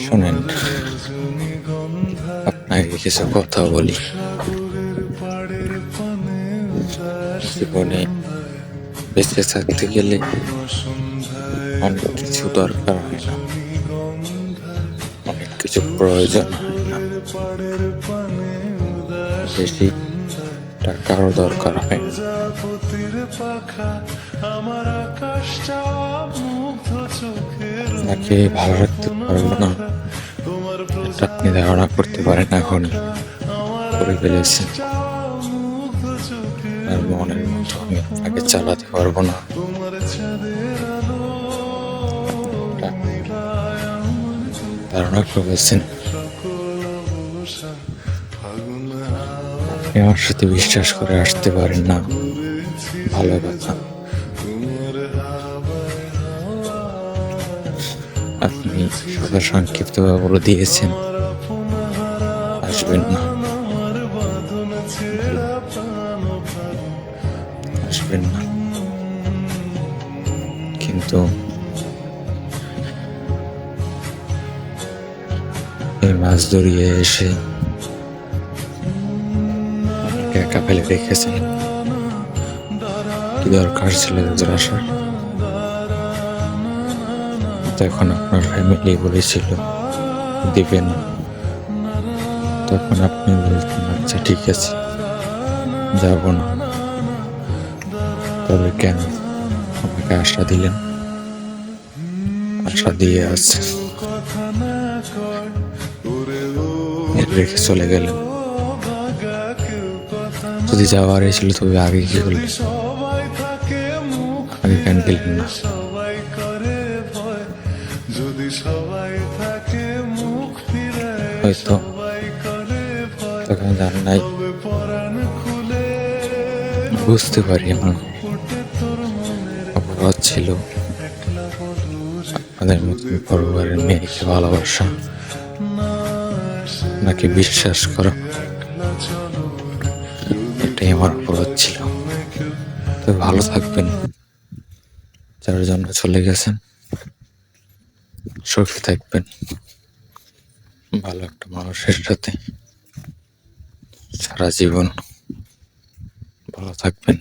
শোনেন, আপনাকে কিছু কথা বলি। জীবনে বেঁচে থাকতে গেলে অনেক কিছু দরকার হয় না, অনেক কিছু প্রয়োজন হয় না, বেশি টাকারও দরকার হয় না। আপনাকে ভালো রাখতে পারবো না, এটা আপনি ধারণা করতে পারেন, এখন করে ফেলেছেন। আর মনের মতো আমি আপনাকে চালাতে পারবো না। ধারণা করেছেন, আপনি আমার সাথে বিশ্বাস করে আসতে পারেন না, ভালো কথা। আপনি কথা সংক্ষিপ্তভাবে বলে দিয়েছেন আসবেন না, আসবেন না, কিন্তু এই মাছ ধরিয়ে এসে আমাকে একা ফেলে রেখেছেন। কি দরকার ছিল এদের আসার? তখন আপনার ফ্যামিলি বলেছিল দিবেন, তখন আপনি বলতেন আচ্ছা ঠিক আছে যাব না। তবে কেন আমাকে আশা দিলেন? আশা দিয়ে আছে রেখে চলে গেলেন। যদি যাওয়ার ছিল তবে আগে কি করলেন? আগে কেন গেলেন না? হয়তো তখন জান নাই, বুঝতে পারি আমার অপরাধ ছিল। আপনাদের মতন পরিবারের মেয়েকে ভালোবাসা নাকি বিশ্বাস করা, এটাই আমার অপরাধ ছিল। তো ভালো থাকবেন, যার জন্য চলে গেছেন সুখে থাকবেন ভালো একটা মানুষের সাথে সারা জীবন। ভালো থাকবেন।